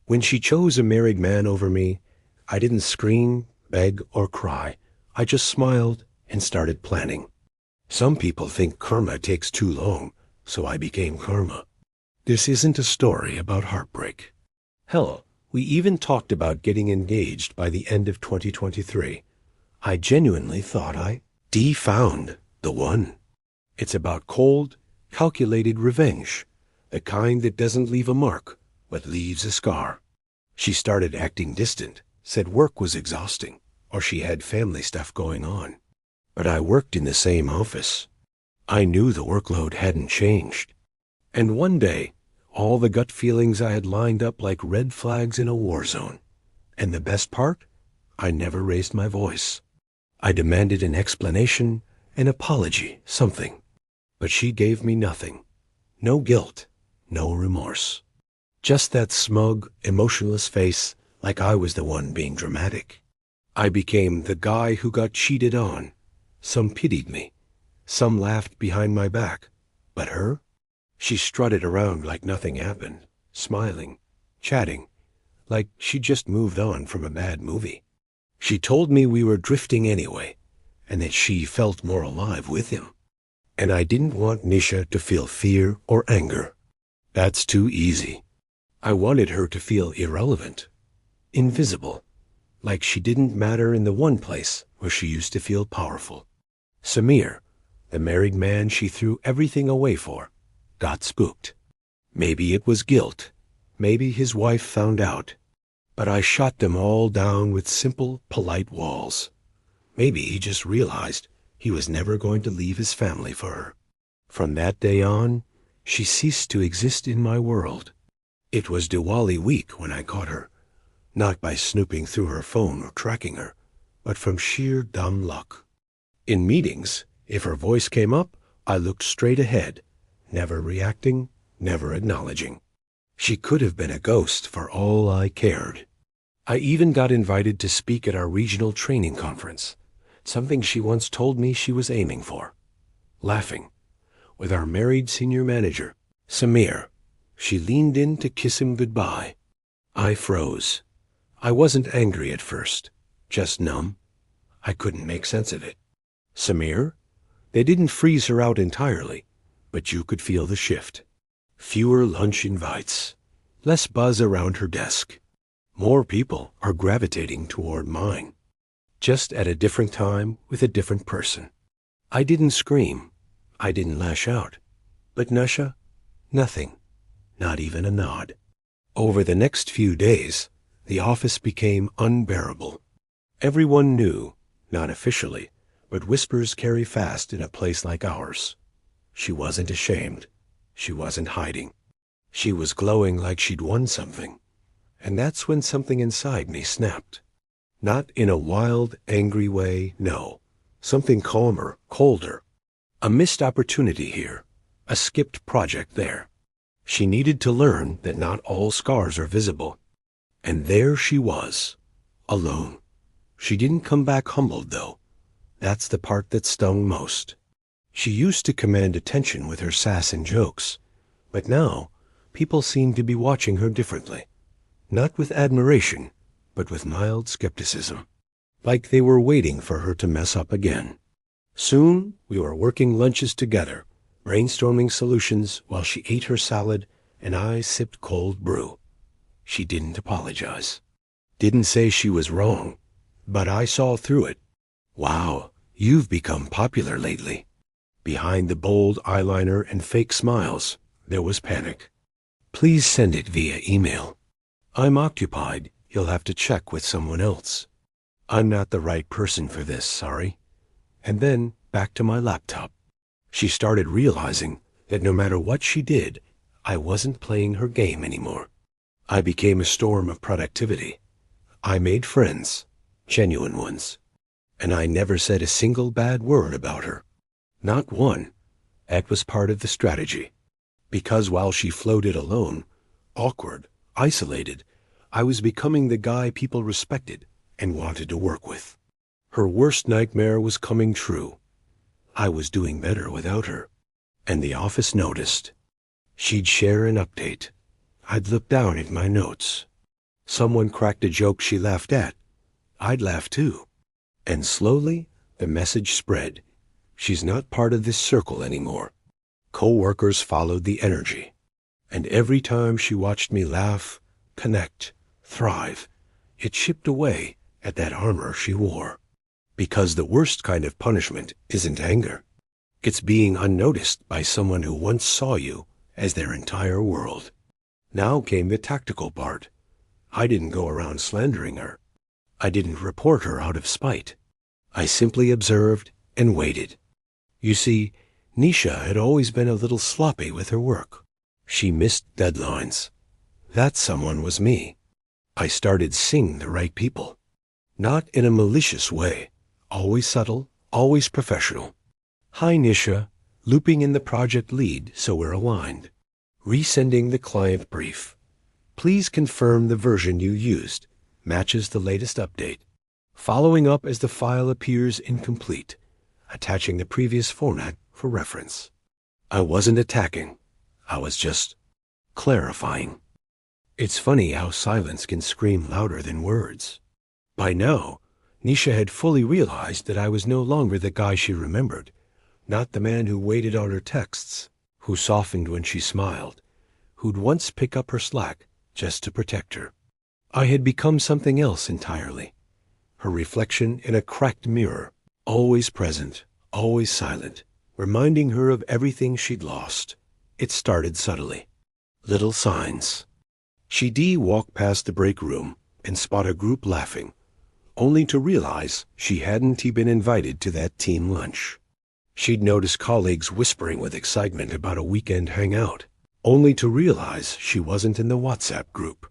When she chose a married man over me, I didn't scream, beg, or cry. I just smiled and started planning. Some people think karma takes too long, so I became karma. This isn't a story about heartbreak. Hell, we even talked about getting engaged by the end of 2023. I genuinely thought I found the one. It's about cold, calculated revenge, the kind that doesn't leave a mark, but leaves a scar. She started acting distant, said work was exhausting, or she had family stuff going on. But I worked in the same office. I knew the workload hadn't changed. And one day, all the gut feelings I had lined up like red flags in a war zone. And the best part? I never raised my voice. I demanded an explanation, an apology, something. But she gave me nothing. No guilt, no remorse. Just that smug, emotionless face, like I was the one being dramatic. I became the guy who got cheated on. Some pitied me. Some laughed behind my back. But her? She strutted around like nothing happened, smiling, chatting, like she'd just moved on from a bad movie. She told me we were drifting anyway, and that she felt more alive with him. And I didn't want Nisha to feel fear or anger. That's too easy. I wanted her to feel irrelevant, invisible, like she didn't matter in the one place where she used to feel powerful. Samir, the married man she threw everything away for, got spooked. Maybe it was guilt. Maybe his wife found out. But I shot them all down with simple, polite walls. Maybe he just realized he was never going to leave his family for her. From that day on, she ceased to exist in my world. It was Diwali week when I caught her, not by snooping through her phone or tracking her, but from sheer dumb luck. In meetings, if her voice came up, I looked straight ahead, never reacting, never acknowledging. She could have been a ghost for all I cared. I even got invited to speak at our regional training conference, something she once told me she was aiming for. Laughing, with our married senior manager, Samir, she leaned in to kiss him goodbye. I froze. I wasn't angry at first, just numb. I couldn't make sense of it. Samir? They didn't freeze her out entirely, but you could feel the shift. Fewer lunch invites, less buzz around her desk. More people are gravitating toward mine, just at a different time with a different person. I didn't scream. I didn't lash out. But Nisha? Nothing. Not even a nod. Over the next few days, the office became unbearable. Everyone knew, not officially, but whispers carry fast in a place like ours. She wasn't ashamed. She wasn't hiding. She was glowing like she'd won something. And that's when something inside me snapped. Not in a wild, angry way, no. Something calmer, colder. A missed opportunity here. A skipped project there. She needed to learn that not all scars are visible. And there she was, alone. She didn't come back humbled, though. That's the part that stung most. She used to command attention with her sass and jokes, but now people seemed to be watching her differently. Not with admiration, but with mild skepticism. Like they were waiting for her to mess up again. Soon we were working lunches together, brainstorming solutions while she ate her salad and I sipped cold brew. She didn't apologize. Didn't say she was wrong, but I saw through it. Wow, you've become popular lately. Behind the bold eyeliner and fake smiles, there was panic. Please send it via email. I'm occupied. You'll have to check with someone else. I'm not the right person for this, sorry. And then back to my laptop. She started realizing that no matter what she did, I wasn't playing her game anymore. I became a storm of productivity. I made friends, genuine ones. And I never said a single bad word about her. Not one. That was part of the strategy. Because while she floated alone, awkward, isolated, I was becoming the guy people respected and wanted to work with. Her worst nightmare was coming true. I was doing better without her. And the office noticed. She'd share an update. I'd look down at my notes. Someone cracked a joke she laughed at, I'd laugh too. And slowly, the message spread. She's not part of this circle anymore. Co-workers followed the energy. And every time she watched me laugh, connect, thrive, it chipped away at that armor she wore. Because the worst kind of punishment isn't anger. It's being unnoticed by someone who once saw you as their entire world. Now came the tactical part. I didn't go around slandering her. I didn't report her out of spite. I simply observed and waited. You see, Nisha had always been a little sloppy with her work. She missed deadlines. That someone was me. I started seeing the right people. Not in a malicious way. Always subtle, always professional. Hi, Nisha. Looping in the project lead so we're aligned. Resending the client brief. Please confirm the version you used matches the latest update. Following up as the file appears incomplete. Attaching the previous format for reference. I wasn't attacking. I was just clarifying. It's funny how silence can scream louder than words. By now, Nisha had fully realized that I was no longer the guy she remembered, not the man who waited on her texts, who softened when she smiled, who'd once pick up her slack just to protect her. I had become something else entirely. Her reflection in a cracked mirror, always present, always silent, reminding her of everything she'd lost. It started subtly. Little signs. She'd walk past the break room and spot a group laughing, only to realize she hadn't been invited to that team lunch. She'd notice colleagues whispering with excitement about a weekend hangout, only to realize she wasn't in the WhatsApp group.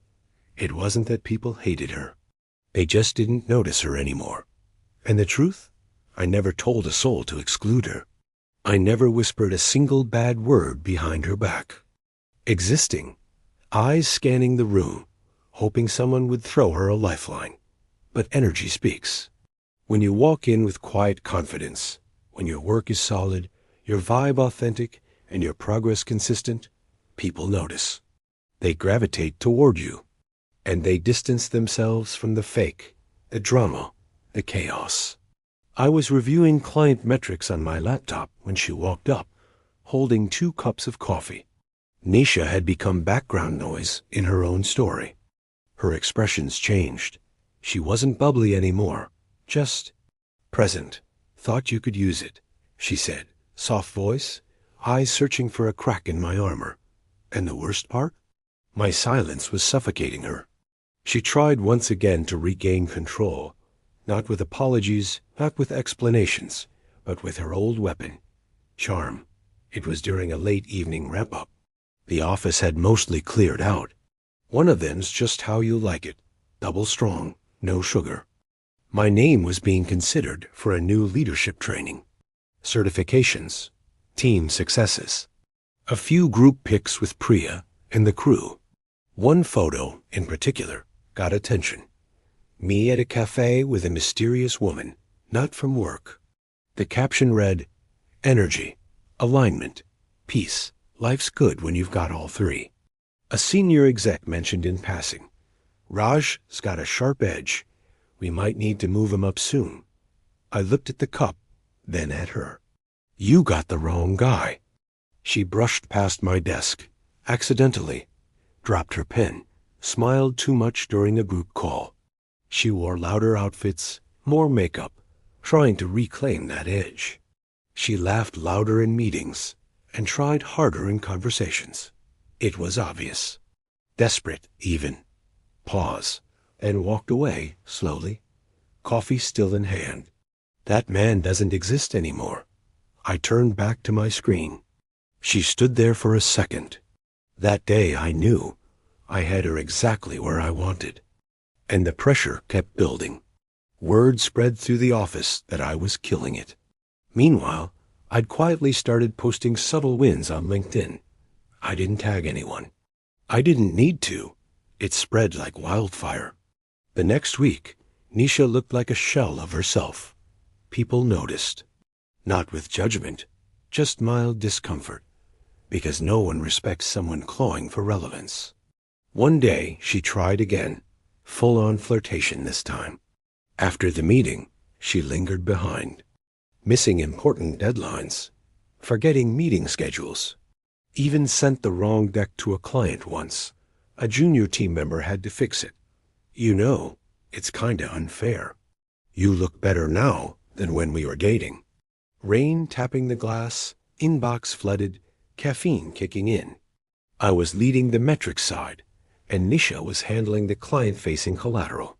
It wasn't that people hated her. They just didn't notice her anymore. And the truth? I never told a soul to exclude her. I never whispered a single bad word behind her back. Existing, eyes scanning the room, hoping someone would throw her a lifeline. But energy speaks. When you walk in with quiet confidence, when your work is solid, your vibe authentic, and your progress consistent, people notice. They gravitate toward you, and they distance themselves from the fake, the drama, the chaos. I was reviewing client metrics on my laptop when she walked up, holding 2 cups of coffee. Nisha had become background noise in her own story. Her expressions changed. She wasn't bubbly anymore, just present. Thought you could use it, she said, soft voice, eyes searching for a crack in my armor. And the worst part? My silence was suffocating her. She tried once again to regain control, not with apologies, not with explanations, but with her old weapon, charm. It was during a late evening wrap-up. The office had mostly cleared out. One of them's just how you like it, double strong, no sugar. My name was being considered for a new leadership training, certifications, team successes, a few group pics with Priya and the crew. One photo, in particular, got attention. Me at a cafe with a mysterious woman, not from work. The caption read, energy, alignment, peace. Life's good when you've got all 3. A senior exec mentioned in passing, Raj's got a sharp edge. We might need to move him up soon. I looked at the cup, then at her. You got the wrong guy. She brushed past my desk, accidentally, dropped her pen, smiled too much during a group call. She wore louder outfits, more makeup, trying to reclaim that edge. She laughed louder in meetings and tried harder in conversations. It was obvious. Desperate, even. Pause, and walked away, slowly, coffee still in hand. That man doesn't exist anymore. I turned back to my screen. She stood there for a second. That day I knew I had her exactly where I wanted. And the pressure kept building. Word spread through the office that I was killing it. Meanwhile, I'd quietly started posting subtle wins on LinkedIn. I didn't tag anyone. I didn't need to. It spread like wildfire. The next week, Nisha looked like a shell of herself. People noticed. Not with judgment, just mild discomfort, because no one respects someone clawing for relevance. One day, she tried again, Full-on flirtation this time. After the meeting, she lingered behind, missing important deadlines, forgetting meeting schedules, even sent the wrong deck to a client once. A junior team member had to fix it. You know, it's kinda unfair. You look better now than when we were dating. Rain tapping the glass, inbox flooded, caffeine kicking in. I was leading the metrics side, and Nisha was handling the client-facing collateral.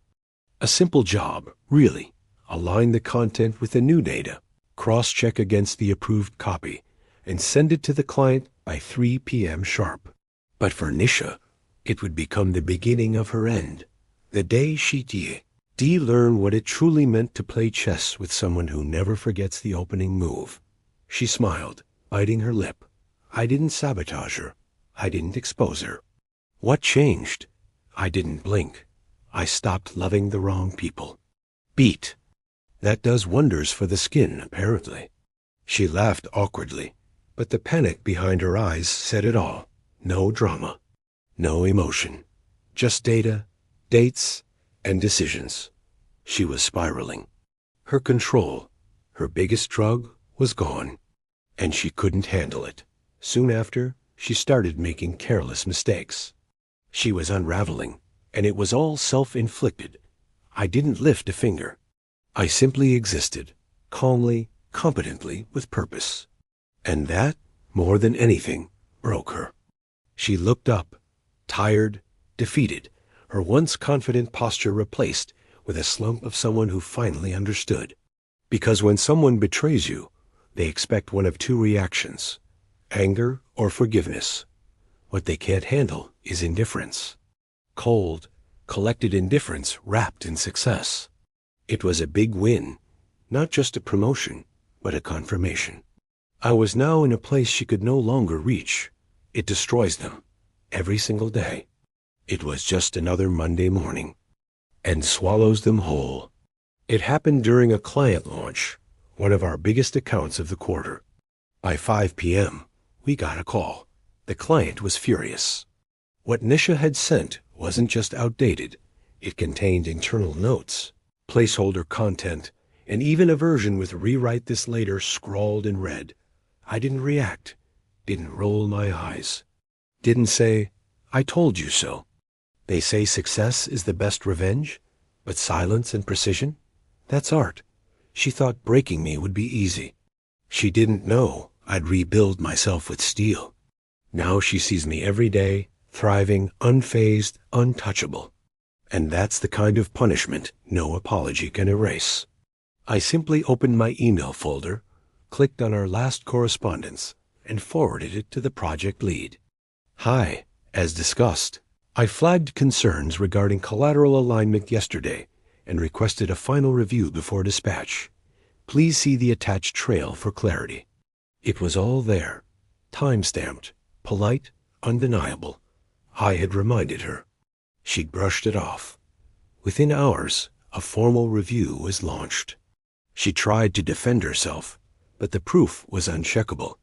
A simple job, really. Align the content with the new data, cross-check against the approved copy, and send it to the client by 3 p.m. sharp. But for Nisha, it would become the beginning of her end. The day she'd learn what it truly meant to play chess with someone who never forgets the opening move. She smiled, biting her lip. I didn't sabotage her. I didn't expose her. What changed? I didn't blink. I stopped loving the wrong people. Beat. That does wonders for the skin, apparently. She laughed awkwardly, but the panic behind her eyes said it all. No drama. No emotion. Just data, dates, and decisions. She was spiraling. Her control, her biggest drug, was gone, and she couldn't handle it. Soon after, she started making careless mistakes. She was unraveling, and it was all self-inflicted. I didn't lift a finger. I simply existed, calmly, competently, with purpose. And that, more than anything, broke her. She looked up, tired, defeated, her once confident posture replaced with a slump of someone who finally understood. Because when someone betrays you, they expect one of two reactions: anger or forgiveness. What they can't handle is indifference. Cold, collected indifference wrapped in success. It was a big win, not just a promotion, but a confirmation. I was now in a place she could no longer reach. It destroys them, every single day. It was just another Monday morning, and swallows them whole. It happened during a client launch, one of our biggest accounts of the quarter. By 5 p.m., we got a call. The client was furious. What Nisha had sent wasn't just outdated. It contained internal notes, placeholder content, and even a version with "rewrite this later" scrawled in red. I didn't react, didn't roll my eyes, didn't say, "I told you so." They say success is the best revenge, but silence and precision, that's art. She thought breaking me would be easy. She didn't know I'd rebuild myself with steel. Now she sees me every day, thriving, unfazed, untouchable. And that's the kind of punishment no apology can erase. I simply opened my email folder, clicked on our last correspondence, and forwarded it to the project lead. Hi, as discussed, I flagged concerns regarding collateral alignment yesterday and requested a final review before dispatch. Please see the attached trail for clarity. It was all there, time-stamped, polite, undeniable. I had reminded her. She'd brushed it off. Within hours, a formal review was launched. She tried to defend herself, but the proof was uncheckable.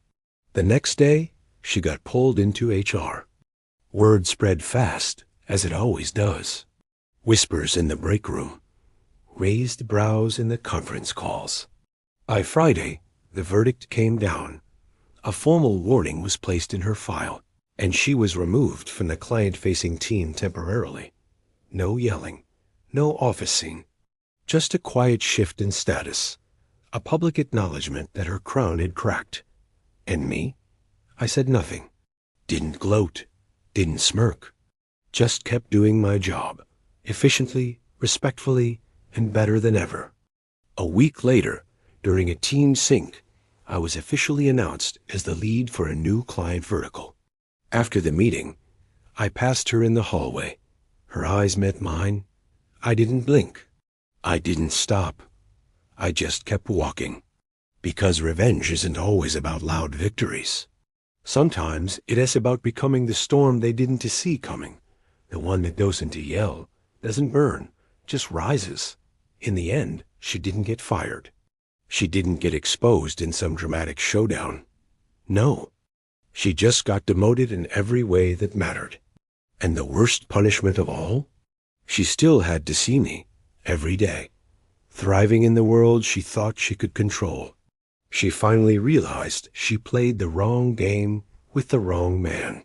The next day, she got pulled into HR. Word spread fast, as it always does. Whispers in the break room. Raised brows in the conference calls. By Friday, the verdict came down. A formal warning was placed in her file, and she was removed from the client-facing team temporarily. No yelling, no office scene, just a quiet shift in status, a public acknowledgement that her crown had cracked. And me? I said nothing, didn't gloat, didn't smirk, just kept doing my job, efficiently, respectfully, and better than ever. A week later, during a team sync, I was officially announced as the lead for a new client vertical. After the meeting, I passed her in the hallway. Her eyes met mine. I didn't blink. I didn't stop. I just kept walking. Because revenge isn't always about loud victories. Sometimes it is about becoming the storm they didn't see coming. The one that doesn't yell, doesn't burn, just rises. In the end, she didn't get fired. She didn't get exposed in some dramatic showdown. No. She just got demoted in every way that mattered. And the worst punishment of all? She still had to see me every day, thriving in the world she thought she could control. She finally realized she played the wrong game with the wrong man.